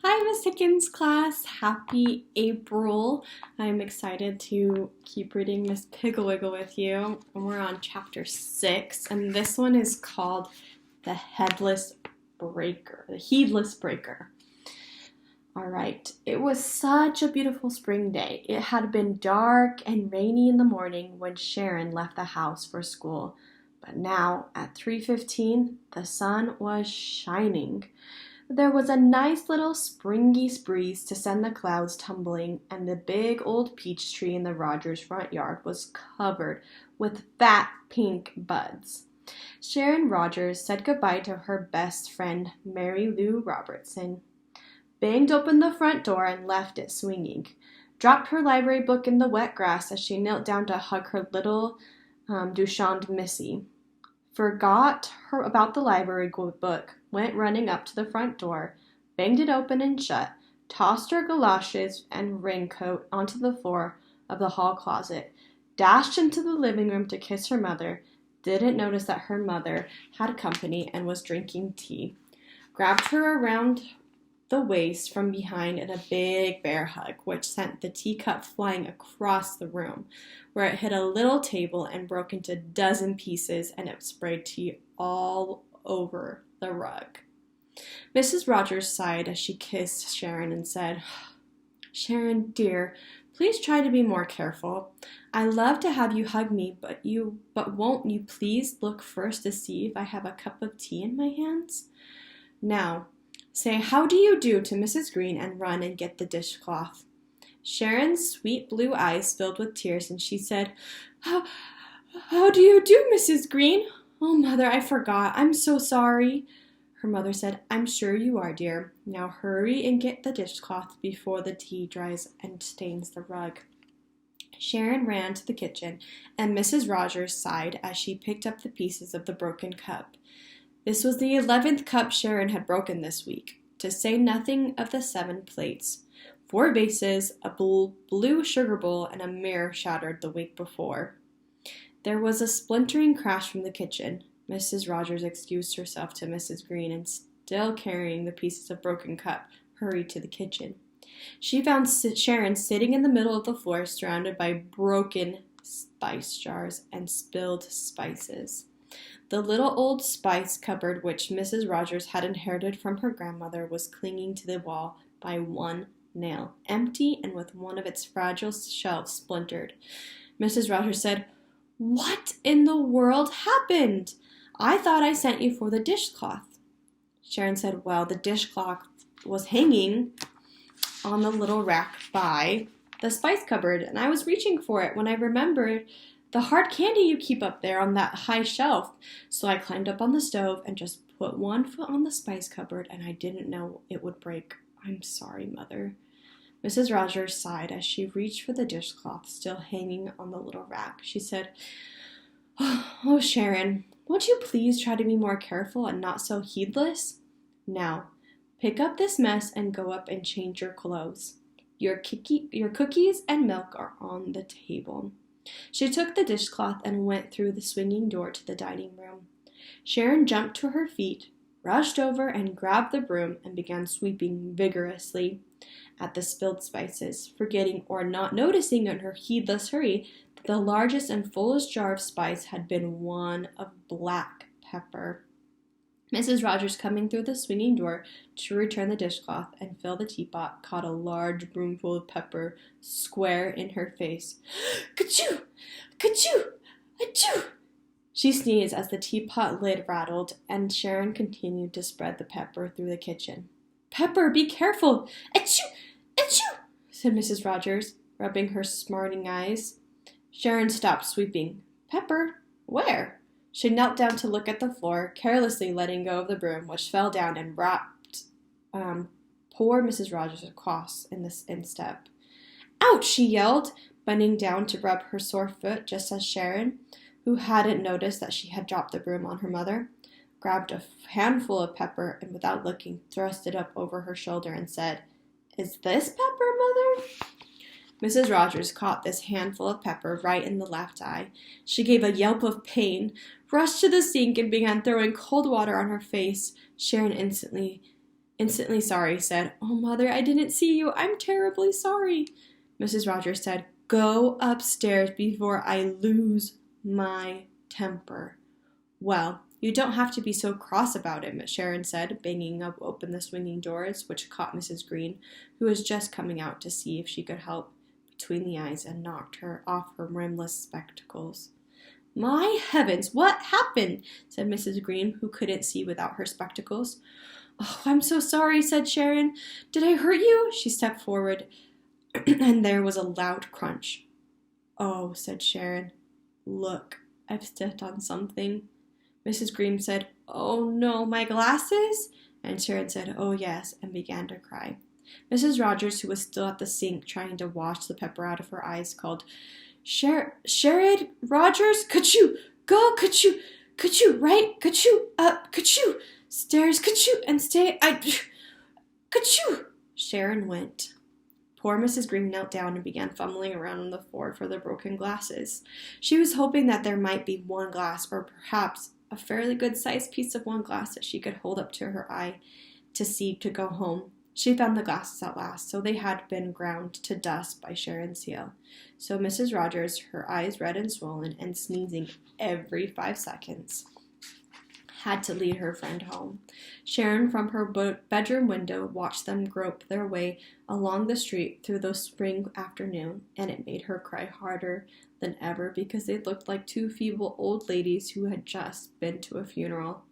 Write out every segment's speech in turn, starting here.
Hi, Miss Higgins class. Happy April. I'm excited to keep reading Miss Piggle-Wiggle with you. We're on chapter 6, and this one is called the Heedless Breaker. All right, it was such a beautiful spring day. It had been dark and rainy in the morning when Sharon left the house for school, but now at 3:15, the sun was shining. There was a nice little springy breeze to send the clouds tumbling, and the big old peach tree in the Rogers' front yard was covered with fat pink buds. Sharon Rogers said goodbye to her best friend, Mary Lou Robertson, banged open the front door and left it swinging, dropped her library book in the wet grass as she knelt down to hug her little Duchamp Missy, forgot her about the library book, went running up to the front door, banged it open and shut, tossed her galoshes and raincoat onto the floor of the hall closet, dashed into the living room to kiss her mother, didn't notice that her mother had company and was drinking tea, grabbed her around the waist from behind in a big bear hug, which sent the teacup flying across the room, where it hit a little table and broke into a dozen pieces, and it sprayed tea all over the rug. Mrs. Rogers sighed as she kissed Sharon and said, "Sharon, dear, please try to be more careful. I love to have you hug me, but won't you please look first to see if I have a cup of tea in my hands? Now, say how do you do to Mrs. Green and run and get the dishcloth." Sharon's sweet blue eyes filled with tears, and she said, How do you do, Mrs. Green? Oh, Mother, I forgot. I'm so sorry." Her mother said, "I'm sure you are, dear. Now hurry and get the dishcloth before the tea dries and stains the rug." Sharon ran to the kitchen, and Mrs. Rogers sighed as she picked up the pieces of the broken cup. This was the 11th cup Sharon had broken this week, to say nothing of the 7 plates. 4 vases, a blue sugar bowl, and a mirror shattered the week before. There was a splintering crash from the kitchen. Mrs. Rogers excused herself to Mrs. Green and, still carrying the pieces of broken cup, hurried to the kitchen. She found Sharon sitting in the middle of the floor, surrounded by broken spice jars and spilled spices. The little old spice cupboard, which Mrs. Rogers had inherited from her grandmother, was clinging to the wall by one nail, empty and with one of its fragile shelves splintered. Mrs. Rogers said, "What in the world happened? I thought I sent you for the dishcloth." Sharon said, "Well, the dishcloth was hanging on the little rack by the spice cupboard, and I was reaching for it when I remembered the hard candy you keep up there on that high shelf. So I climbed up on the stove and just put one foot on the spice cupboard, and I didn't know it would break. I'm sorry, Mother." Mrs. Rogers sighed as she reached for the dishcloth still hanging on the little rack. She said, "Oh, Sharon, won't you please try to be more careful and not so heedless? Now, pick up this mess and go up and change your clothes. Your cookies and milk are on the table." She took the dishcloth and went through the swinging door to the dining room. Sharon jumped to her feet, rushed over and grabbed the broom and began sweeping vigorously at the spilled spices, forgetting or not noticing in her heedless hurry that the largest and fullest jar of spice had been one of black pepper. Mrs. Rogers, coming through the swinging door to return the dishcloth and fill the teapot, caught a large broomful of pepper square in her face. "Ka-choo! Ka-choo! Achoo!" She sneezed as the teapot lid rattled, and Sharon continued to spread the pepper through the kitchen. "Pepper, be careful! Achoo! Achoo!" said Mrs. Rogers, rubbing her smarting eyes. Sharon stopped sweeping. "Pepper? Where?" She knelt down to look at the floor, carelessly letting go of the broom, which fell down and rapped poor Mrs. Rogers across in the instep. "Ouch!" she yelled, bending down to rub her sore foot, just as Sharon, who hadn't noticed that she had dropped the broom on her mother, grabbed a handful of pepper and, without looking, thrust it up over her shoulder and said, "Is this pepper, Mother?" Mrs. Rogers caught this handful of pepper right in the left eye. She gave a yelp of pain, rushed to the sink, and began throwing cold water on her face. Sharon instantly Instantly Sorry said, "Oh, Mother, I didn't see you. I'm terribly sorry." Mrs. Rogers said, "Go upstairs before I lose my temper." "Well, you don't have to be so cross about it," Sharon said, banging open the swinging doors, which caught Mrs. Green, who was just coming out to see if she could help, between the eyes and knocked her off her rimless spectacles. "My heavens, what happened?" said Mrs. Green, who couldn't see without her spectacles. "Oh, I'm so sorry," said Sharon. "Did I hurt you?" She stepped forward, and there was a loud crunch. "Oh," said Sharon. "Look, I've stepped on something." Mrs. Green said, "Oh no, my glasses?" And Sharon said, "Oh yes," and began to cry. Mrs. Rogers, who was still at the sink trying to wash the pepper out of her eyes, called, Sharon Rogers, could you go? Could you, right? Could you, stairs, could you, and stay, could you? Sharon went. Poor Mrs. Green knelt down and began fumbling around on the floor for the broken glasses. She was hoping that there might be one glass, or perhaps a fairly good-sized piece of one glass that she could hold up to her eye to see to go home. She found the glasses at last, so they had been ground to dust by Sharon's heel. So Mrs. Rogers, her eyes red and swollen and sneezing every 5 seconds, had to lead her friend home. Sharon, from her bedroom window, watched them grope their way along the street through the spring afternoon, and it made her cry harder than ever because they looked like two feeble old ladies who had just been to a funeral.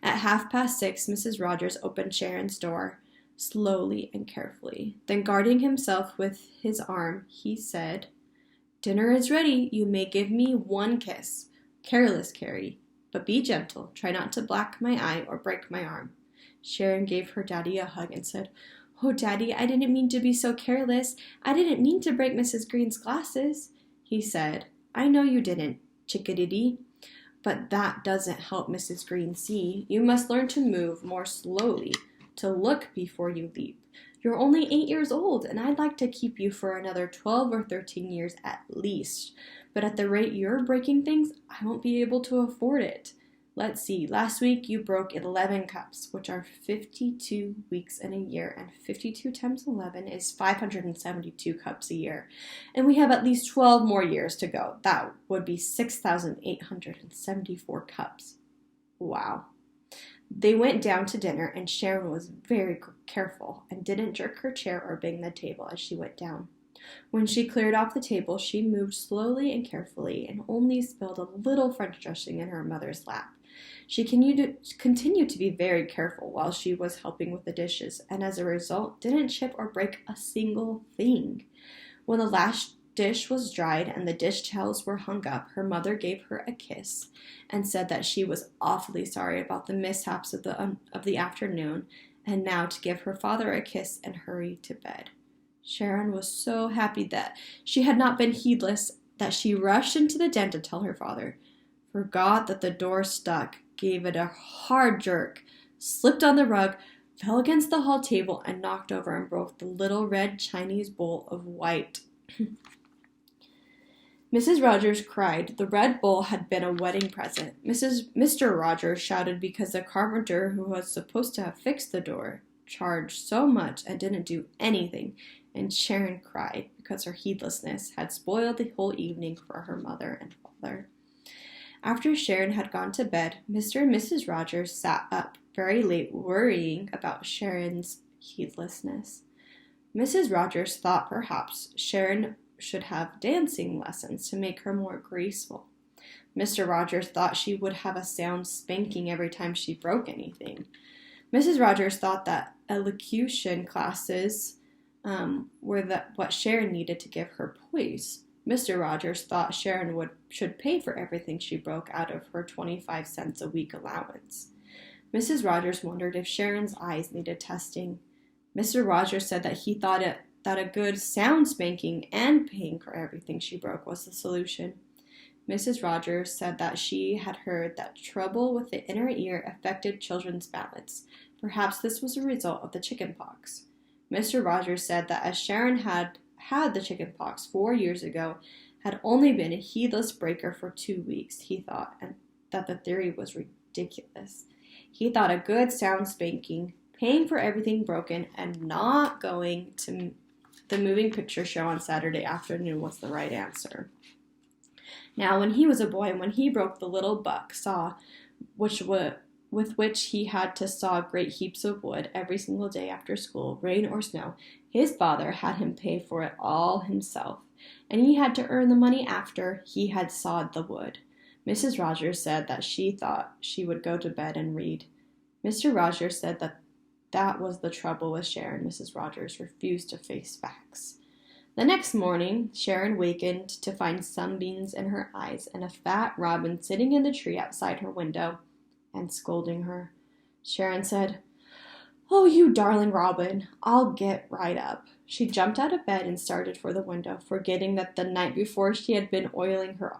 At 6:30, Mrs. Rogers opened Sharon's door, slowly and carefully. Then, guarding himself with his arm, he said, "Dinner is ready. You may give me one kiss. Careless, Carrie. But be gentle. Try not to black my eye or break my arm." Sharon gave her daddy a hug and said, "Oh, Daddy, I didn't mean to be so careless. I didn't mean to break Mrs. Green's glasses." He said, "I know you didn't, chickadee. But that doesn't help Mrs. Green see. You must learn to move more slowly, to look before you leap. You're only 8 years old, and I'd like to keep you for another 12 or 13 years at least. But at the rate you're breaking things, I won't be able to afford it. Let's see, last week you broke 11 cups, which are 52 weeks in a year, and 52 times 11 is 572 cups a year. And we have at least 12 more years to go. That would be 6,874 cups. Wow." They went down to dinner, and Sharon was very careful and didn't jerk her chair or bang the table as she went down. When she cleared off the table, she moved slowly and carefully and only spilled a little French dressing in her mother's lap. She continued to be very careful while she was helping with the dishes, and as a result, didn't chip or break a single thing. When the last dish was dried and the dish towels were hung up, her mother gave her a kiss and said that she was awfully sorry about the mishaps of the afternoon, and now to give her father a kiss and hurry to bed. Sharon was so happy that she had not been heedless that she rushed into the den to tell her father, forgot that the door stuck, gave it a hard jerk, slipped on the rug, fell against the hall table, and knocked over and broke the little red Chinese bowl of white. Mrs. Rogers cried. The red bowl had been a wedding present. Mr. Rogers shouted because the carpenter who was supposed to have fixed the door charged so much and didn't do anything, and Sharon cried because her heedlessness had spoiled the whole evening for her mother and father. After Sharon had gone to bed, Mr. and Mrs. Rogers sat up very late worrying about Sharon's heedlessness. Mrs. Rogers thought perhaps Sharon should have dancing lessons to make her more graceful. Mr. Rogers thought she would have a sound spanking every time she broke anything. Mrs. Rogers thought that elocution classes were what Sharon needed to give her poise. Mr. Rogers thought Sharon should pay for everything she broke out of her 25 cents a week allowance. Mrs. Rogers wondered if Sharon's eyes needed testing. Mr. Rogers said that he thought that a good sound spanking and paying for everything she broke was the solution. Mrs. Rogers said that she had heard that trouble with the inner ear affected children's balance. Perhaps this was a result of the chicken pox. Mr. Rogers said that as Sharon had the chicken pox 4 years ago, had only been a heedless breaker for 2 weeks, he thought, and that the theory was ridiculous. He thought a good sound spanking, paying for everything broken, and not going to the moving picture show on Saturday afternoon was the right answer. Now, when he was a boy, when he broke the little buck saw, with which he had to saw great heaps of wood every single day after school, rain or snow, his father had him pay for it all himself, and he had to earn the money after he had sawed the wood. Mrs. Rogers said that she thought she would go to bed and read. Mr. Rogers said that was the trouble with Sharon. Mrs. Rogers refused to face facts. The next morning, Sharon wakened to find sunbeams in her eyes and a fat robin sitting in the tree outside her window and scolding her. Sharon said, "Oh, you darling robin, I'll get right up." She jumped out of bed and started for the window, forgetting that the night before she had been oiling her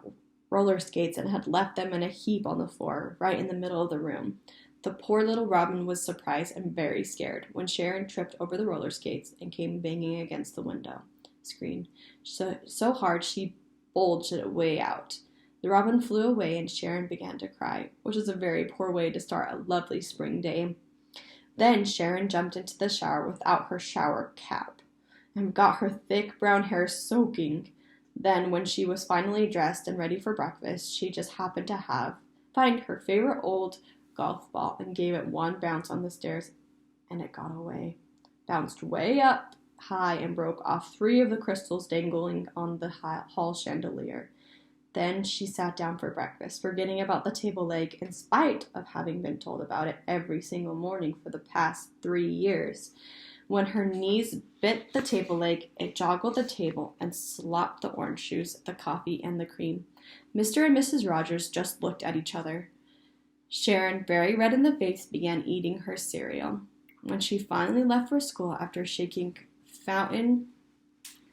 roller skates and had left them in a heap on the floor, right in the middle of the room. The poor little robin was surprised and very scared when Sharon tripped over the roller skates and came banging against the window screen so hard she bulged it way out. The robin flew away and Sharon began to cry, which was a very poor way to start a lovely spring day. Then Sharon jumped into the shower without her shower cap and got her thick brown hair soaking. Then, when she was finally dressed and ready for breakfast, she just happened to find her favorite old golf ball and gave it one bounce on the stairs, and it got away. Bounced way up high and broke off 3 of the crystals dangling on the hall chandelier. Then she sat down for breakfast, forgetting about the table leg in spite of having been told about it every single morning for the past 3 years. When her knees bit the table leg, it joggled the table and slopped the orange juice, the coffee, and the cream. Mr. and Mrs. Rogers just looked at each other. Sharon, very red in the face, began eating her cereal. When she finally left for school after shaking fountain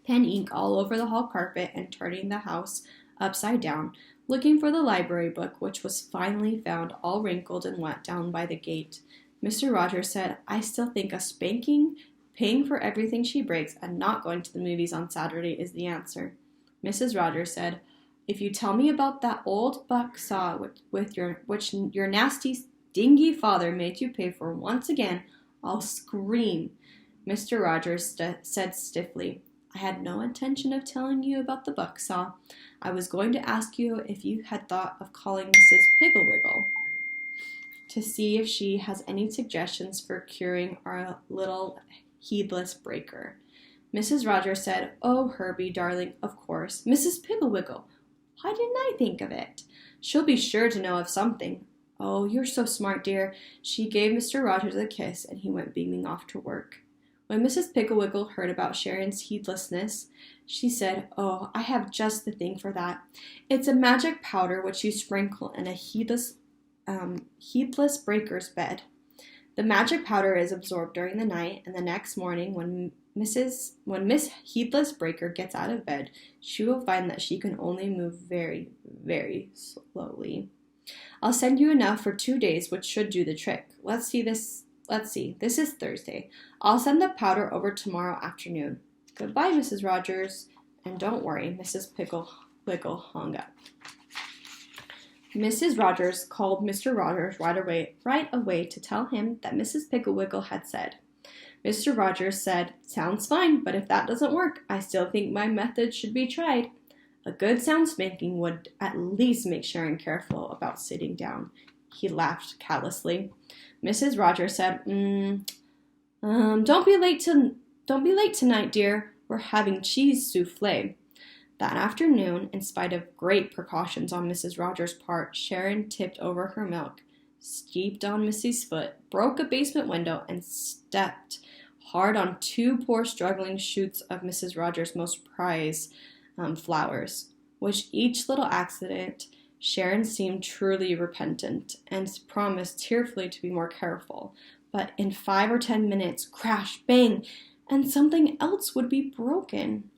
pen ink all over the hall carpet and turning the house upside down, looking for the library book, which was finally found all wrinkled and wet down by the gate, Mr. Rogers said, "I still think a spanking, paying for everything she breaks, and not going to the movies on Saturday is the answer." Mrs. Rogers said, "If you tell me about that old buck saw which your nasty, stingy father made you pay for once again, I'll scream." Mr. Rogers said stiffly, "I had no intention of telling you about the buck saw. I was going to ask you if you had thought of calling Mrs. Piggle-Wiggle to see if she has any suggestions for curing our little Heedless breaker." Mrs. Rogers said, "Oh, Herbie, darling, of course. Mrs. Piggle-Wiggle. Why didn't I think of it? She'll be sure to know of something. Oh, you're so smart, dear." She gave Mr. Rogers a kiss, and he went beaming off to work. When Mrs. Piggle-Wiggle heard about Sharon's heedlessness, she said, "Oh, I have just the thing for that. It's a magic powder which you sprinkle in a heedless breaker's bed. The magic powder is absorbed during the night, and the next morning when Miss Heedless Breaker gets out of bed, she will find that she can only move very, very slowly. I'll send you enough for 2 days, which should do the trick. Let's see, this is Thursday. I'll send the powder over tomorrow afternoon. Goodbye, Mrs. Rogers." And don't worry, Mrs. Piggle-Wiggle hung up. Mrs. Rogers called Mr. Rogers right away to tell him that Mrs. Piggle-Wiggle had said. Mr. Rogers said, "Sounds fine, but if that doesn't work, I still think my method should be tried." A good sound spanking would at least make Sharon careful about sitting down. He laughed callously. Mrs. Rogers said, Don't be late tonight, dear. We're having cheese souffle." That afternoon, in spite of great precautions on Mrs. Rogers' part, Sharon tipped over her milk, stepped on Missy's foot, broke a basement window, and stepped hard on 2 poor struggling shoots of Mrs. Rogers' most prized flowers. With each little accident, Sharon seemed truly repentant and promised tearfully to be more careful. But in 5 or 10 minutes, crash, bang, and something else would be broken.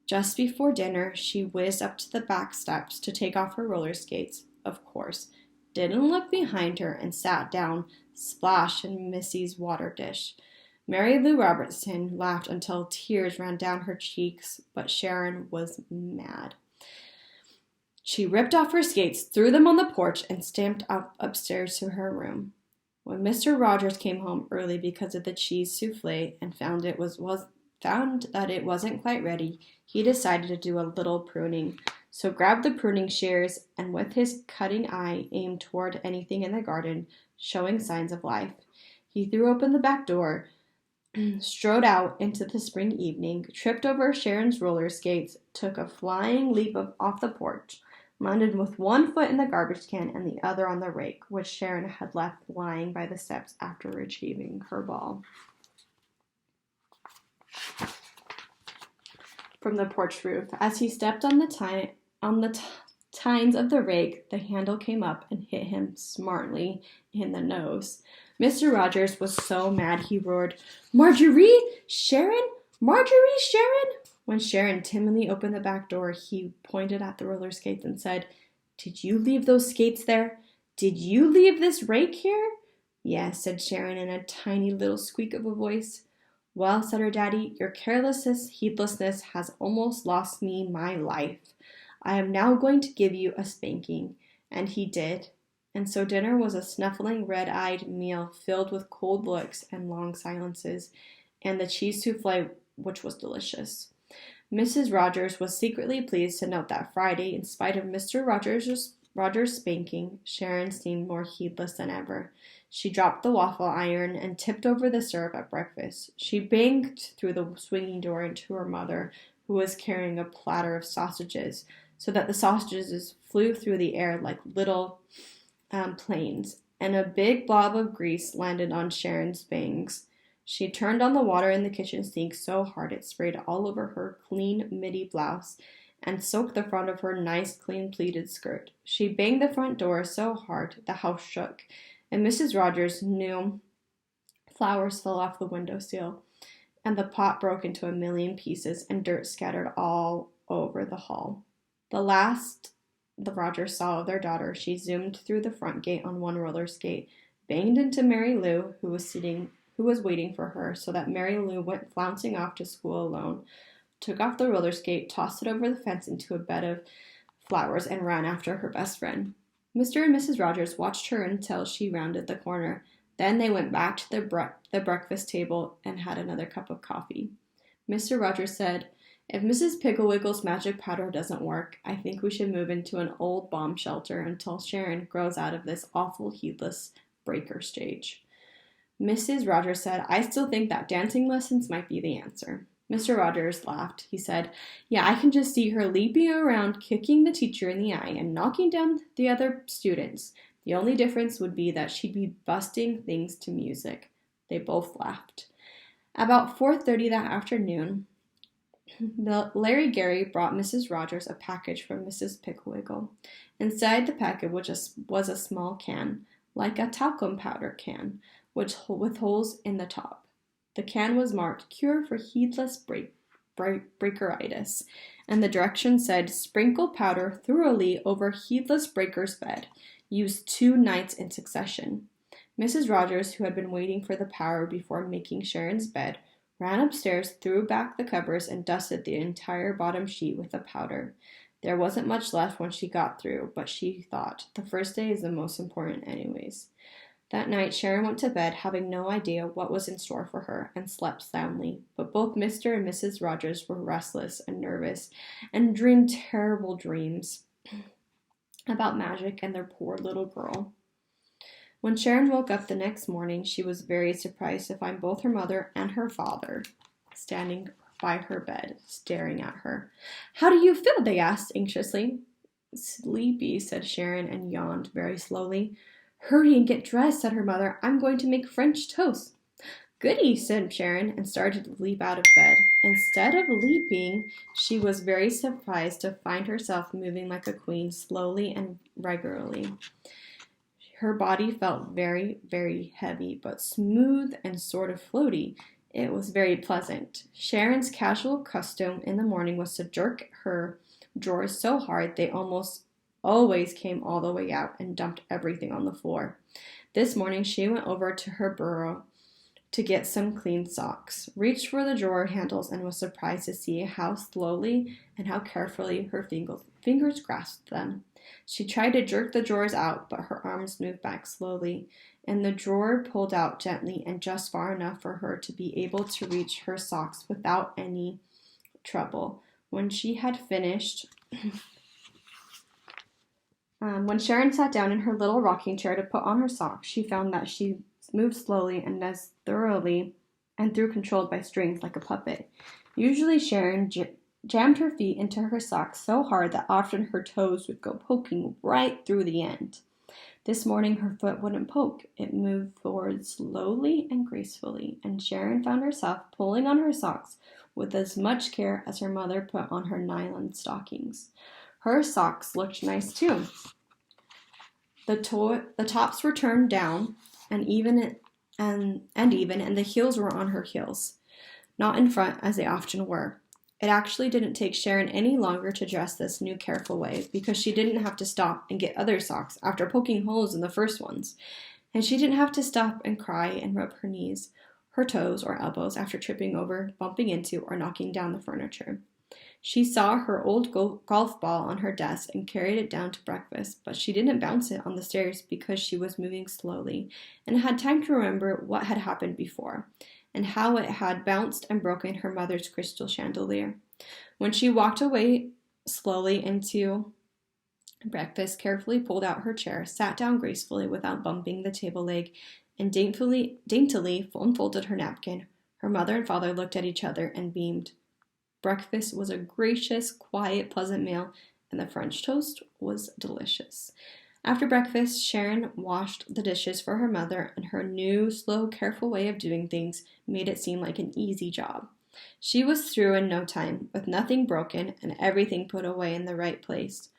Just before dinner, she whizzed up to the back steps to take off her roller skates, of course, didn't look behind her, and sat down, splash in Missy's water dish. Mary Lou Robertson laughed until tears ran down her cheeks, but Sharon was mad. She ripped off her skates, threw them on the porch, and stamped upstairs to her room. When Mr. Rogers came home early because of the cheese souffle and found that it wasn't quite ready, he decided to do a little pruning. So grabbed the pruning shears and with his cutting eye aimed toward anything in the garden showing signs of life. He threw open the back door, strode out into the spring evening, tripped over Sharon's roller skates, took a flying leap off the porch, landed with one foot in the garbage can and the other on the rake, which Sharon had left lying by the steps after retrieving her ball. From the porch roof, as he stepped on the tines of the rake, the handle came up and hit him smartly in the nose. Mr. Rogers was so mad he roared, "Marjorie! Sharon! Marjorie! Sharon!" When Sharon timidly opened the back door, he pointed at the roller skates and said, "Did you leave those skates there? Did you leave this rake here?" "Yes," said Sharon in a tiny little squeak of a voice. "Well," said her daddy, "your heedlessness has almost lost me my life. I am now going to give you a spanking." And he did. And so dinner was a snuffling, red-eyed meal filled with cold looks and long silences, and the cheese souffle, which was delicious. Mrs. Rogers was secretly pleased to note that Friday, in spite of Mr. Rogers' spanking, Sharon seemed more heedless than ever. She dropped the waffle iron and tipped over the syrup at breakfast. She banged through the swinging door into her mother, who was carrying a platter of sausages, so that the sausages flew through the air like little planes, and a big blob of grease landed on Sharon's bangs. She turned on the water in the kitchen sink so hard it sprayed all over her clean midi blouse and soaked the front of her nice clean pleated skirt. She banged the front door so hard the house shook, and Mrs. Rogers knew flowers fell off the windowsill, and the pot broke into a million pieces, and dirt scattered all over the hall. The last the Rogers saw of their daughter, she zoomed through the front gate on one roller skate, banged into Mary Lou, who was waiting for her, so that Mary Lou went flouncing off to school alone, took off the roller skate, tossed it over the fence into a bed of flowers, and ran after her best friend. Mr. and Mrs. Rogers watched her until she rounded the corner. Then they went back to the breakfast table and had another cup of coffee. Mr. Rogers said, "If Mrs. Piggle-Wiggle's magic powder doesn't work, I think we should move into an old bomb shelter until Sharon grows out of this awful heedless breaker stage." Mrs. Rogers said, "I still think that dancing lessons might be the answer." Mr. Rogers laughed. He said, "Yeah, I can just see her leaping around, kicking the teacher in the eye, and knocking down the other students. The only difference would be that she'd be busting things to music." They both laughed. About 4:30 that afternoon, Larry Gary brought Mrs. Rogers a package from Mrs. Piggle-Wiggle. Inside the package was a small can, like a talcum powder can, with holes in the top. The can was marked "Cure for Heedless Breakeritis," and the directions said, "Sprinkle powder thoroughly over heedless breaker's bed. Use 2 nights in succession." Mrs. Rogers, who had been waiting for the powder before making Sharon's bed, ran upstairs, threw back the covers, and dusted the entire bottom sheet with the powder. There wasn't much left when she got through, but she thought, the first day is the most important anyways. That night, Sharon went to bed, having no idea what was in store for her, and slept soundly. But both Mr. and Mrs. Rogers were restless and nervous, and dreamed terrible dreams about magic and their poor little girl. When Sharon woke up the next morning, she was very surprised to find both her mother and her father standing by her bed, staring at her. "How do you feel?" they asked anxiously. "Sleepy," said Sharon, and yawned very slowly. "Hurry and get dressed," said her mother. "I'm going to make French toast." "Goody," said Sharon, and started to leap out of bed. Instead of leaping, she was very surprised to find herself moving like a queen, slowly and regularly. Her body felt very, very heavy, but smooth and sort of floaty. It was very pleasant. Sharon's casual custom in the morning was to jerk her drawers so hard they almost always came all the way out and dumped everything on the floor. This morning she went over to her bureau, to get some clean socks, reached for the drawer handles, and was surprised to see how slowly and how carefully her fingers grasped them. She tried to jerk the drawers out, but her arms moved back slowly, and the drawer pulled out gently and just far enough for her to be able to reach her socks without any trouble. When she had finished, when Sharon sat down in her little rocking chair to put on her socks, she found that she moved slowly and as thoroughly and through controlled by strings like a puppet. Usually Sharon jammed her feet into her socks so hard that often her toes would go poking right through the end. This morning her foot wouldn't poke. It moved forward slowly and gracefully, and Sharon found herself pulling on her socks with as much care as her mother put on her nylon stockings. Her socks looked nice too. The tops were turned down and even, and the heels were on her heels, not in front as they often were. It actually didn't take Sharon any longer to dress this new careful way, because she didn't have to stop and get other socks after poking holes in the first ones, and she didn't have to stop and cry and rub her knees, her toes, or elbows after tripping over, bumping into, or knocking down the furniture. She saw her old golf ball on her desk and carried it down to breakfast, but she didn't bounce it on the stairs because she was moving slowly and had time to remember what had happened before and how it had bounced and broken her mother's crystal chandelier. When she walked away slowly into breakfast, carefully pulled out her chair, sat down gracefully without bumping the table leg, and daintily unfolded her napkin, her mother and father looked at each other and beamed. Breakfast was a gracious, quiet, pleasant meal, and the French toast was delicious. After breakfast, Sharon washed the dishes for her mother, and her new, slow, careful way of doing things made it seem like an easy job. She was through in no time, with nothing broken and everything put away in the right place.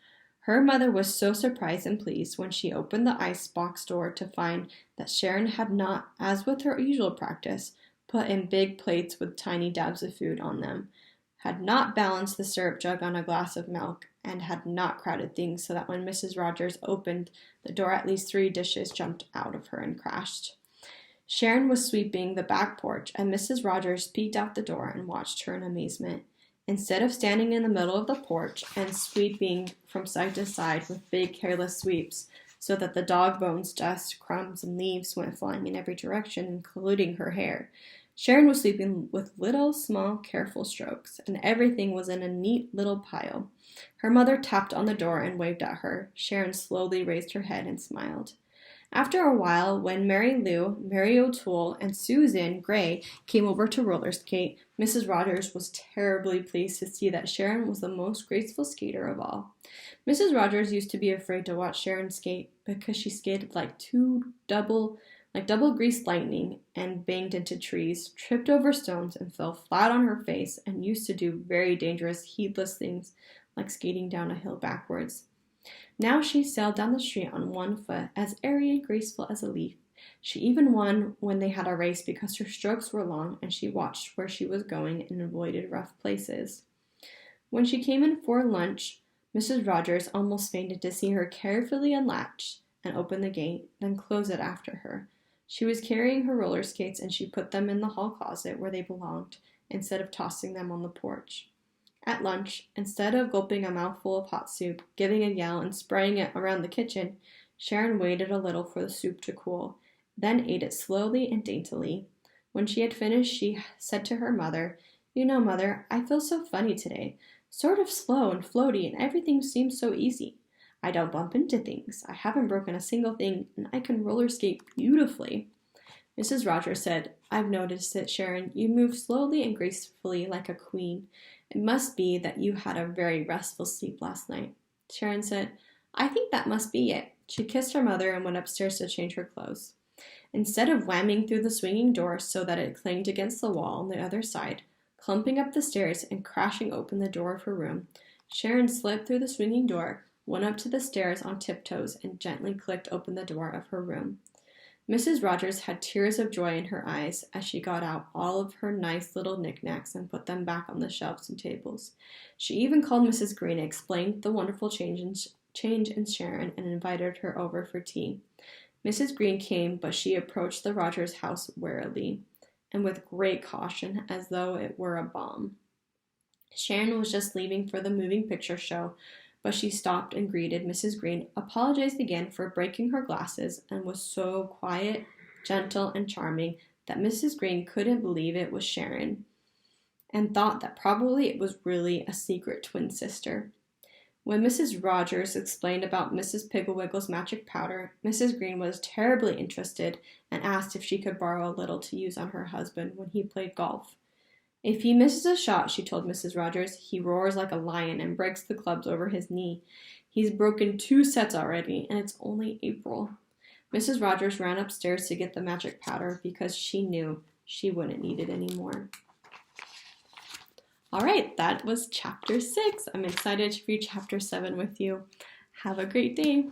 Her mother was so surprised and pleased when she opened the icebox door to find that Sharon had not, as with her usual practice, put in big plates with tiny dabs of food on them, had not balanced the syrup jug on a glass of milk, and had not crowded things so that when Mrs. Rogers opened the door, at least 3 dishes jumped out of her and crashed. Sharon was sweeping the back porch, and Mrs. Rogers peeked out the door and watched her in amazement. Instead of standing in the middle of the porch and sweeping from side to side with big, careless sweeps, so that the dog bones, dust, crumbs, and leaves went flying in every direction, including her hair, Sharon was sweeping with little, small, careful strokes, and everything was in a neat little pile. Her mother tapped on the door and waved at her. Sharon slowly raised her head and smiled. After a while, when Mary Lou, Mary O'Toole, and Susan Gray came over to roller skate, Mrs. Rogers was terribly pleased to see that Sharon was the most graceful skater of all. Mrs. Rogers used to be afraid to watch Sharon skate because she skated like double greased lightning and banged into trees, tripped over stones, and fell flat on her face, and used to do very dangerous, heedless things like skating down a hill backwards. Now she sailed down the street on one foot, as airy and graceful as a leaf. She even won when they had a race because her strokes were long, and she watched where she was going and avoided rough places. When she came in for lunch, Mrs. Rogers almost fainted to see her carefully unlatch and open the gate, then close it after her. She was carrying her roller skates, and she put them in the hall closet where they belonged, instead of tossing them on the porch. At lunch, instead of gulping a mouthful of hot soup, giving a yell, and spraying it around the kitchen, Sharon waited a little for the soup to cool, then ate it slowly and daintily. When she had finished, she said to her mother, "You know, Mother, I feel so funny today, sort of slow and floaty, and everything seems so easy. I don't bump into things, I haven't broken a single thing, and I can roller skate beautifully." Mrs. Rogers said, "I've noticed it, Sharon. You move slowly and gracefully like a queen. It must be that you had a very restful sleep last night." Sharon said, "I think that must be it." She kissed her mother and went upstairs to change her clothes. Instead of whamming through the swinging door so that it clanged against the wall on the other side, clumping up the stairs and crashing open the door of her room, Sharon slipped through the swinging door, went up to the stairs on tiptoes, and gently clicked open the door of her room. Mrs. Rogers had tears of joy in her eyes as she got out all of her nice little knickknacks and put them back on the shelves and tables. She even called Mrs. Green and explained the wonderful change in Sharon and invited her over for tea. Mrs. Green came, but she approached the Rogers house warily. and with great caution as though it were a bomb. Sharon was just leaving for the moving picture show, but she stopped and greeted Mrs. Green, apologized again for breaking her glasses, and was so quiet, gentle, and charming that Mrs. Green couldn't believe it was Sharon, and thought that probably it was really a secret twin sister. When Mrs. Rogers explained about Mrs. Piggle-Wiggle's magic powder, Mrs. Green was terribly interested and asked if she could borrow a little to use on her husband when he played golf. If he misses a shot, she told Mrs. Rogers, he roars like a lion and breaks the clubs over his knee. He's broken 2 sets already, and it's only April. Mrs. Rogers ran upstairs to get the magic powder because she knew she wouldn't need it anymore. All right, that was chapter 6. I'm excited to read chapter 7 with you. Have a great day.